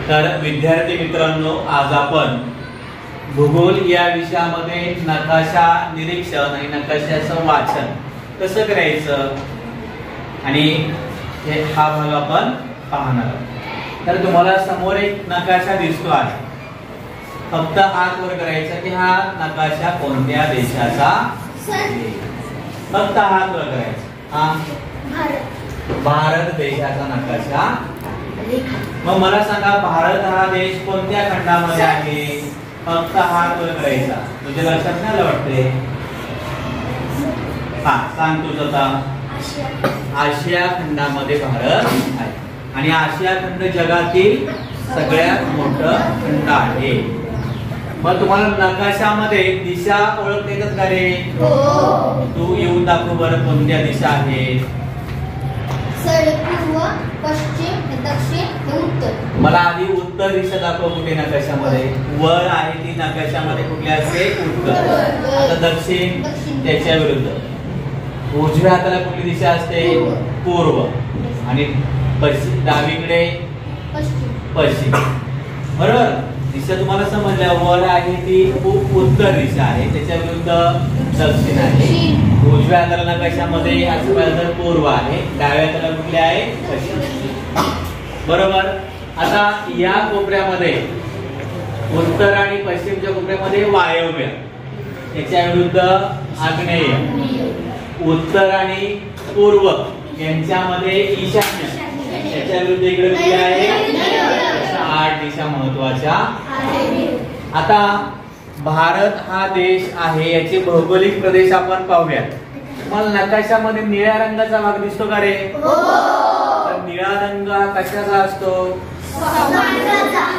तर विद्यार्थी मित्रांनो, आज आपण भूगोल या विषयामध्ये नकाशा निरीक्षण आणि नकाशाचं वाचन कसं करायचं आणि हा भाग आपण पाहणार आहोत। तर तुम्हाला समोर एक नकाशा दिसतो आहे, फक्त हात वर करायचा की हा नकाशा कोणत्या देशाचा आहे, फक्त हात वर करायचा। हा भारत देशाचा नकाशा। मग मला सांगा, भारत हा देश कोणत्या खंडामध्ये आहे? फक्त हात वर करायचा। तुझ्या लक्षात नाही वाटते? हा सांग तुझं आता। आशिया खंडामध्ये भारत आहे आणि आशिया खंड जगातील सगळ्यात मोठं खंड आहे। मग तुम्हाला नकाशामध्ये दिशा ओळखता येतात का रे? तू येऊन दाखव बरं, कोणत्या दिशा आहेत? पूर्व, पश्चिम, दक्षिण, उत्तर। मला आधी उत्तर दिशा दाखव कुठे नकाशामध्ये। वर आहे ती नकाशामध्ये कुठली असते? उत्तर। आता दक्षिण त्याच्या विरुद्ध। उजव्या हाताला कुठली दिशा असते? पूर्व। आणि पश्चिम डावीकडे पश्चिम। बरोबर, दिशा तुम्हाला समजल्या। वर आहे ती उत्तर दिशा आहे, त्याच्या विरुद्ध दक्षिण आहे। उजव्या हाताला नकाशामध्ये असं पाहिलं तर पूर्व आहे, डाव्या हाताला कुठले आहे? पश्चिम। बरोबर। आता या कोपऱ्यामध्ये उत्तर आणि पश्चिमच्या कोपऱ्यामध्ये वायव्य, त्याच्या विरुद्ध आग्नेय। उत्तर आणि पूर्व यांच्यामध्ये ईशान्य, त्याच्या विरुद्ध इकडे कुठले आहे? 8 दिशा महत्वाच्या। आता भारत हा देश आहे, याचे भौगोलिक प्रदेश आपण पाहूया। मला नकाशामध्ये निळ्या रंगाचा भाग दिसतो का रे? तर निळा रंग हा कशाचा असतो?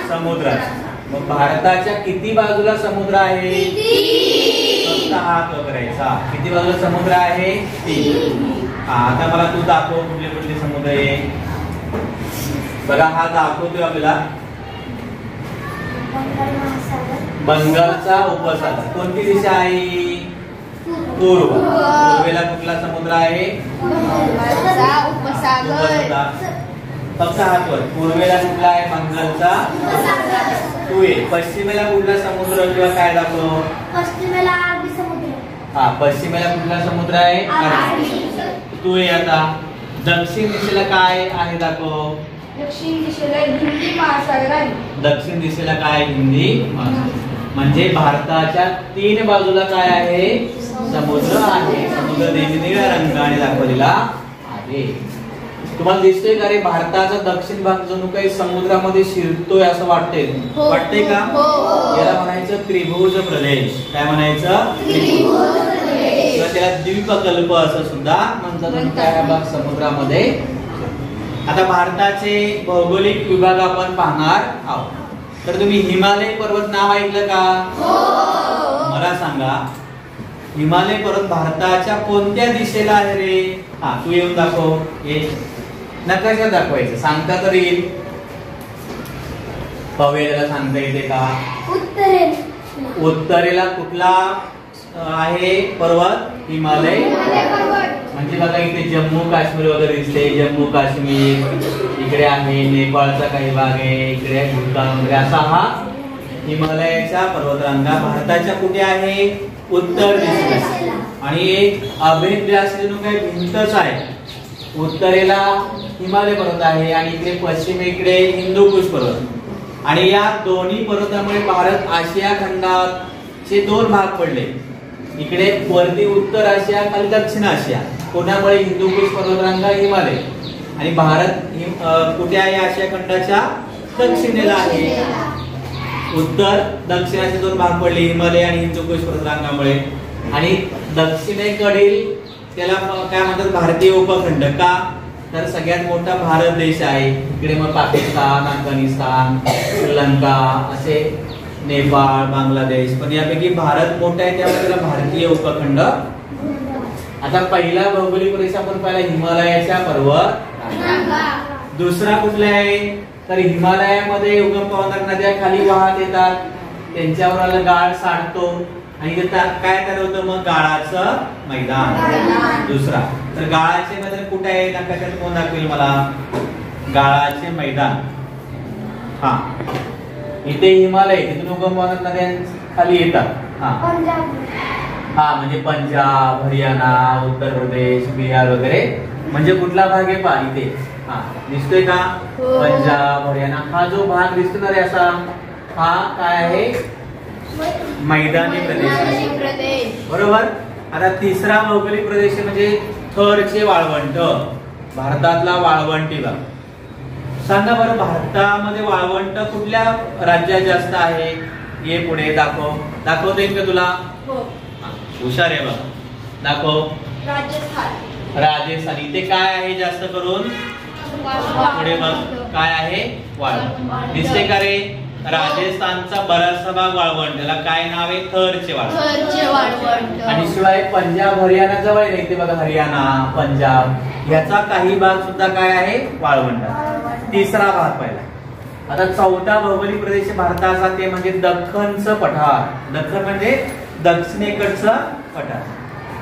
समुद्राचा। मग भारताच्या किती बाजूला समुद्र आहे? फक्त हात वर करायचा। किती बाजूला समुद्र आहे? 3। आता मला तू दाखव कुठले कुठले समुद्र आहे बघा। हा दाखवतोय आपल्याला बंगालचा उपसागर। कोणती दिशा आहे? पूर्व। पूर्वेला कुठला समुद्र आहे? फक्त हात वर। पूर्वेला कुठला आहे? बंगालचा तू ये। पश्चिमेला कुठला समुद्र किंवा काय दाखव? पश्चिमेला अरबी समुद्र। हा, पश्चिमेला कुठला समुद्र आहे? अरबी। तू ये आता। दक्षिण दिशेला काय आहे दाखव? दक्षिण दिशेला हिंदी महासागर आहे। दक्षिण दिशेला काय? हिंदी महासागर। म्हणजे भारताच्या 3 बाजूला काय आहे? समुद्र आहे। समुद्र निळ्या रंगाने दाखवलेला आहे। तुम्हाला दिसतोय का रे? भारताचा दक्षिण भाग जणू काही समुद्रामध्ये शिरतोय असं वाटतंय, वाटतंय का? याला म्हणायचं त्रिभुज प्रदेश। काय म्हणायचं? किंवा त्याला द्वीपकल्प असं सुद्धा म्हणतात। काय भाग समुद्रामध्ये। आता भारताचे भौगोलिक विभाग आपण पाहणार आहोत। तर तुम्ही हिमालय पर्वत नाव ऐकलं का? मला सांगा, हिमालय पर्वत भारताच्या कोणत्या दिशेला आहे रे? हा, तू येऊन दाखव। ये नकाशा दाखवायचं, सांगता तर येईल? पाहूया, सांगता येते का? उत्तरेला कुठला आहे पर्वत? हिमालय पर्वत। म्हणजे बघा इथे जम्मू काश्मीर वगैरे दिसते। जम्मू काश्मीर इकडे आहे, नेपाळचा काही भाग आहे, इकडे भूतान वगैरे असा हा हिमालयाच्या पर्वतरांगा भारताच्या कुठे आहे? उत्तर दिशेला। आणि एक अभेद्य असलेली काही भिंतच आहे। उत्तरेला हिमालय पर्वत आहे आणि इकडे पश्चिमेकडे हिंदुकुश पर्वत। आणि या दोन्ही पर्वतामुळे भारत आशिया खंडाचे 2 भाग पडले। इकडे वरती उत्तर आशिया, खाली दक्षिण आशिया। कोणामुळे? हिंदुकुश पर्वतरांगा, हिमालय। आणि भारत कुठे आहे? आशिया खंडाच्या दक्षिणेला आहे। उत्तर दक्षिणाचे 2 भाग पडले, हिमालय आणि हिंदुकुश पर्वतरांगामुळे। आणि दक्षिणेकडील त्याला काय म्हणतात? भारतीय उपखंड। का? तर सगळ्यात मोठा भारत देश आहे। इकडे मग पाकिस्तान, अफगाणिस्तान, श्रीलंका असे, नेपाळ, बांगलादेश, पण यापैकी भारत मोठा आहे, त्यामुळे त्याला भारतीय उपखंड। आता पहिला भौगोलिक प्रदेश आपण पाहिला हिमालयाच्या पर्वत। दुसरा कुठला आहे? तर हिमालयामध्ये उगम पावणाऱ्या नद्या खाली वाहत येतात, त्यांच्यावर आलं गाळ साठतो आणि काय तयार होतं? मग गाळाचं मैदान। दुसरा तर गाळाचे मैदान कुठे आहे? नकाशात कोण दाखवेल मला? गाळाचे मैदान हा इथे हिमालय, तिथून उगम होणाऱ्या नद्या खाली येतात. हा हा म्हणजे पंजाब, हरियाणा, उत्तर प्रदेश, बिहार वगैरे. म्हणजे कुठला भाग आहे पहा इथे. हा दिसतोय का? पंजाब, हरियाणा. हा जो भाग दिसतो ना रे असा, हा काय आहे? मैदानी प्रदेश. बरोबर. आता तिसरा भौगोलिक प्रदेश म्हणजे थरचे वाळवंट. भारतातला वाळवंटी भाग. सांगा बरं, भारतामध्ये वाळवंट कुठल्या राज्यात जास्त आहे? ये पुढे दाखवता येईल का तुला? हुशार आहे बघा. दाखव. राजस्थान. इथे काय आहे जास्त करून? पुढे बघ काय आहे? वाळवंट. दिसते का रे? राजस्थानचा बराचसा भाग वाळवंट. त्याला काय नाव आहे? थरचे वाळवंट. आणि शिवाय पंजाब, हरियाणा जवळ आहे. इथे बघा हरियाणा, पंजाब याचा काही भाग सुद्धा काय आहे? वाळवंट. तिसरा भाग पहिला. आता चौथा भौगोलिक प्रदेश भारताचा ते म्हणजे दख्खनचं पठार. दख्खन म्हणजे दक्षिणेकडचं पठार.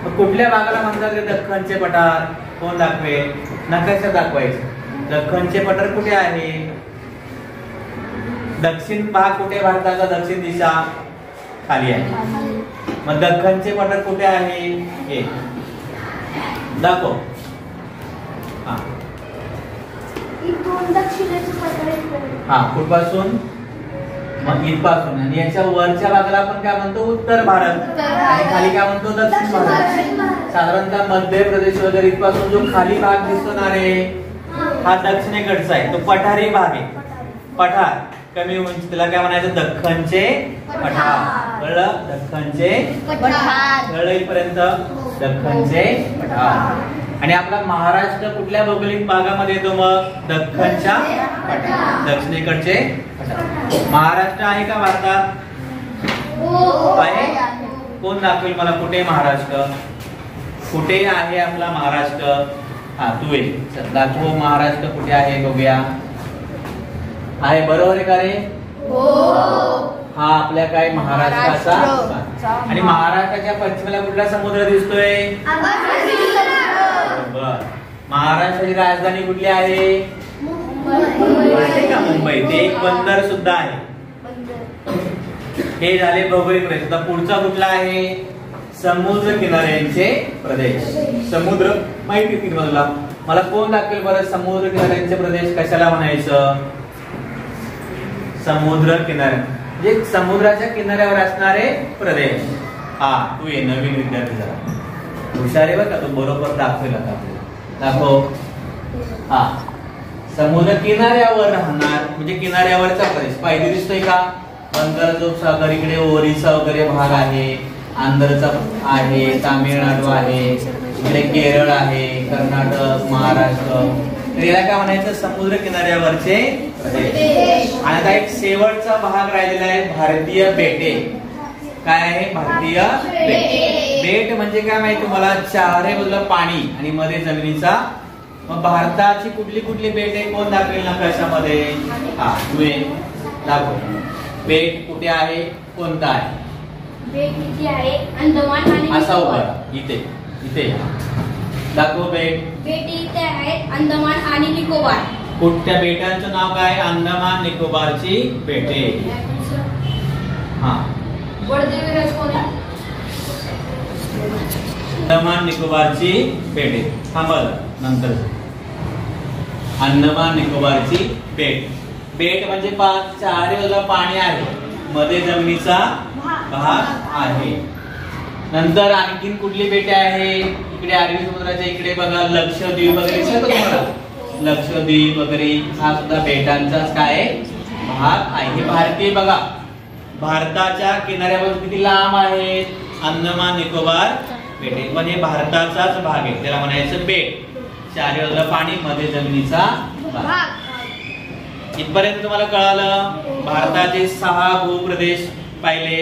मग कुठल्या भागाला म्हणतात रे दख्खनचे पठार? कोण दाखवेल? नकाशा दाखवायचं. दख्खनचे पठार कुठे आहे? दक्षिण भाग कुठे? भारताचा दक्षिण दिशा खाली आहे. मग दख्खनचे पठार कुठे आहे? हे दाखव. हा हा कुठपासून? मग इथपासून. आणि याच्या वरच्या भागाला आपण काय म्हणतो? उत्तर भारत. आणि खाली काय म्हणतो? दक्षिण भारत. साधारणतः मध्य प्रदेश वगैरे इथपासून जो खाली भाग दिसतो ना रे, हा दक्षिणेकडचा आहे. तो पठारी भाग आहे. पठार कमी उंची, त्याला काय म्हणायचं? दख्खनचे पठार. कळलं? दख्खनचे पठार. कळलं इथपर्यंत? दख्खनचे पठार. आणि आपला महाराष्ट्र कुठल्या भौगोलिक भागामध्ये येतो? मग दख्खनच्या पठार, दक्षिणेकडचे पठार. महाराष्ट्र आहे का भारतात? आहे. कोण दाखवेल मला कुठे महाराष्ट्र? कुठे आहे आपला महाराष्ट्र? हा तू ये. दाखव महाराष्ट्र कुठे आहे बघूया. आहे बरोबर आहे का रे? हा आपल्या काय महाराष्ट्राचा. आणि महाराष्ट्राच्या पश्चिमेला कुठला समुद्र दिसतोय? बरोबर. महाराष्ट्राची राजधानी कुठली आहे? मुंबई. ते एक बंदर सुद्धा आहे. हे झाले भौगोलिक प्रदेश. आता पुढचा कुठला आहे? समुद्र किनाऱ्यांचे प्रदेश. समुद्र माहिती की मला कोण दाखवेल बरं? समुद्र किनाऱ्यांचे प्रदेश कशाला म्हणायचं? समुद्र किनारे म्हणजे समुद्राच्या किनाऱ्यावर असणारे प्रदेश. हा तू ये नवीन विद्यार्थी जरा हुशार आहे बरं का, तू बरोबर दाखवेल आता आपल्याला. दाखव. हा समुद्र किनाऱ्यावर राहणार म्हणजे किनाऱ्यावरचा प्रदेश. पाहिजे दिसतोय का? बंगालचा सागर, इकडे ओरिसा वगैरे भाग आहे, आंध्रचा आहे, तामिळनाडू आहे, इकडे केरळ आहे, कर्नाटक, महाराष्ट्र. तर याला काय म्हणायचं? समुद्र किनाऱ्यावरचे प्रदेश. आणि आता एक शेवटचा भाग राहिलेला आहे भारतीय बेटे. काय आहे? भारतीय बेट. बेट म्हणजे काय माहिती तुम्हाला? चारही बाजूला पाणी आणि मध्ये जमिनीचा. मग भारताची कुठली कुठली बेट आहे? कोण दाखवेल नकाशामध्ये? हा तू दाखव. बेट कुठे आहे? कोणता आहे? बेट किती आहे? अंदमान आणि असा उभा इथे इथे दाखव. बेट इथे आहे अंदमान आणि निकोबार. कुठल्या बेटांचं नाव काय? अंदमान निकोबारची बेटे. हा अंदमान निकोबारची बेटे. थांबा नंतर. अंदमान निकोबारची बेट. बेट म्हणजे चारी बाजूला पाणी आहे, मध्ये जमिनीचा भाग आहे. नंतर आणखीन कुठली बेटे आहे? इकडे अरबी समुद्राच्या इकडे बघा लक्षद्वीप वगैरे सगळं तुम्हाला. लक्षद्वीप वगैरे हा सुद्धा बेटांचाच काय भाग आहे. हे भारतीय बघा भारताच्या किनाऱ्यापासून किती लांब आहे? अंदमान निकोबार बेटे. पण हे भारताचाच भाग आहे, त्याला म्हणायचं बेट. चारी बाजूला पाणी, मध्ये जमिनीचा भाग. इथपर्यंत तुम्हाला कळालं. भारताचे 6 भूप्रदेश पाहिले,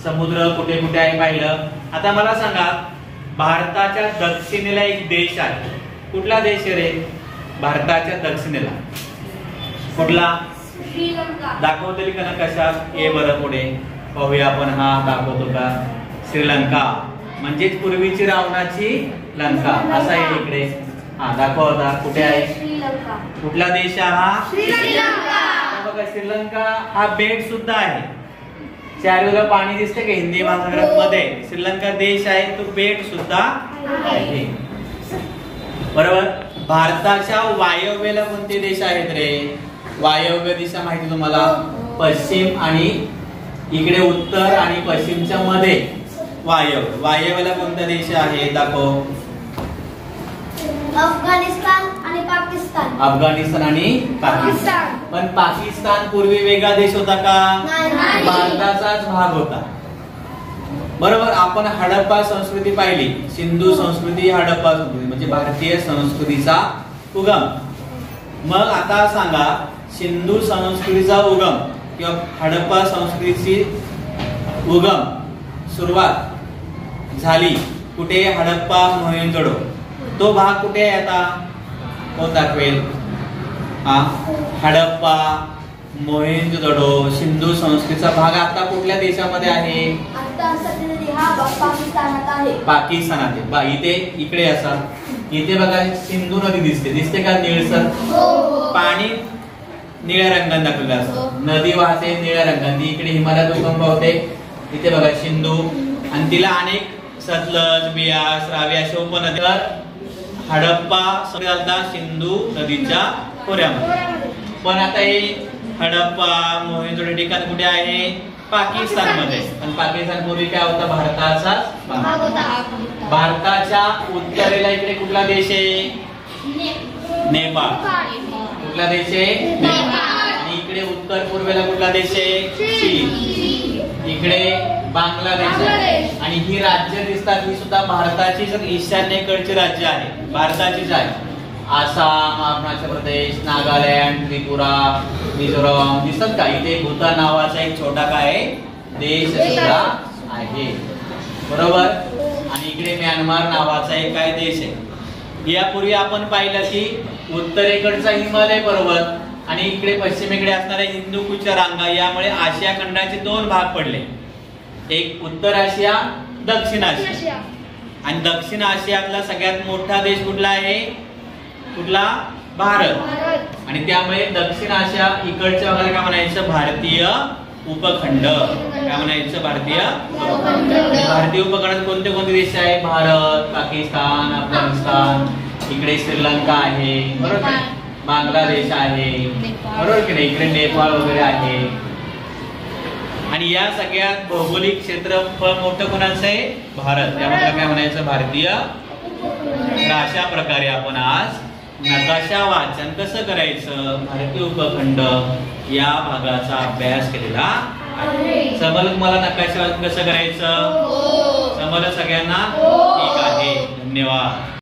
समुद्र कुठे कुठे आहे पाहिलं. आता मला सांगा भारताच्या दक्षिणेला एक देश आहे. कुठला देश आहे रे? भारताच्या दक्षिणेला कुठला? श्रीलंका. दाखवतील का नकाशात? ये बरं पुढे पाहूया आपण. हा दाखवतो का? श्रीलंका म्हणजेच पूर्वीची रावणाची लंका असा आहे इकडे. हा दाखव आता कुठे आहे? श्रीलंका. कुठला देश हा? श्रीलंका. बघा श्रीलंका हा बेट सुद्धा आहे. चारीला पाणी दिसते का हिंदी महासागरामध्ये? श्रीलंका देश आहे तो बेट सुद्धा आहे. बरोबर. भारताच्या वायव्येला कोणते देश आहेत रे? वायव्य दिशा माहिती तुम्हाला? पश्चिम आणि इकडे उत्तर आणि पश्चिमच्या मध्ये वायव्येला कोणता देश आहे? दाखव. अफगाणिस्तान आणि पाकिस्तान. अफगाणिस्तान आणि पाकिस्तान. पण पाकिस्तान पूर्वी वेगळा देश होता का? नाही. भारताचाच भाग होता. बरोबर. आपण हडप्पा संस्कृती पाहिली. सिंधू संस्कृती, हडप्पा संस्कृती म्हणजे भारतीय संस्कृतीचा उगम. मग आता सांगा, सिंधू संस्कृतीचा उगम किंवा हडप्पा संस्कृतीची उगम सुरुवात झाली कुठे? हडप्पा मोहेंजोडो. तो भाग कुठे आहे आता? कोण दाखवेल? हडप्पा मोहेंजोदडो सिंधू संस्कृतीचा भाग आता कुठल्या देशामध्ये आहे? पाकिस्तानात. इथे इकडे असा इथे बघा सिंधू नदी दिसते का निळसर? पाणी निळ्या रंगाने दाखवलं असं. नदी वाहते निळ्या रंगाने. इकडे हिमालयात उगम पावते. इथे बघा सिंधू आणि तिला अनेक सतलज, बियास, रावी अशा उपनद्या. हडप्पा झाला सिंधू नदीच्या खोऱ्यामध्ये. पण आता हे हडप्पा मोहेंजोदडो ठिकाण कुठे आहे? पाकिस्तान मध्ये. आणि पाकिस्तान पूर्वी काय होता? भारताचाच भाग होता. भारताच्या उत्तरेला इकडे कुठला देश आहे? नेपाळ. कुठला देश आहे? नेपाळ. आणि इकडे उत्तर पूर्वेला कुठला देश आहे? चीन. इकडे बांगलादेश आहे. आणि ही राज्य दिसतात ही सुद्धा भारताची ईशान्येकडची राज्य आहे. भारताचीच आहे. आसाम, अरुणाचल प्रदेश, नागालँड, त्रिपुरा, मिझोराम दिसतात का? इथे भूतान नावाचा एक छोटा काय देश सुद्धा आहे. बरोबर. आणि इकडे म्यानमार नावाचा एक काय देश आहे. यापूर्वी आपण पाहिलं की उत्तरेकडचा हिमालय पर्वत आणि इकडे पश्चिमेकडे असणाऱ्या हिंदू कुशच्या रांगा, यामुळे आशिया खंडाचे दोन भाग पडले. एक उत्तर आशिया, दक्षिण आशिया. आणि दक्षिण आशियातला सगळ्यात मोठा देश कुठला आहे? कुठला? भारत. आणि त्यामुळे दक्षिण आशिया इकडच्या भागाला काय म्हणायचं? भारतीय उपखंड. काय म्हणायचं? भारतीय उपखंड. भारतीय उपखंडात कोणते कोणते देश आहे? भारत, पाकिस्तान, अफगाणिस्तान, इकडे श्रीलंका आहे. बरोबर. बांगलादेश आहे. बरोबर की नाही? इकडे नेपाळ वगैरे आहे. आणि या सगळ्यात भौगोलिक क्षेत्रफळ मोठं कोणाचं आहे? भारत. त्यामुळे काय म्हणायचं? भारतीय. अशा प्रकारे आपण आज नकाशा वाचन कसं करायचं, भारतीय उपखंड या भागाचा अभ्यास केलेला आहे. समजलं मला नकाशा वाचन कसं करायचं? समजलं सगळ्यांना? ठीक आहे. धन्यवाद.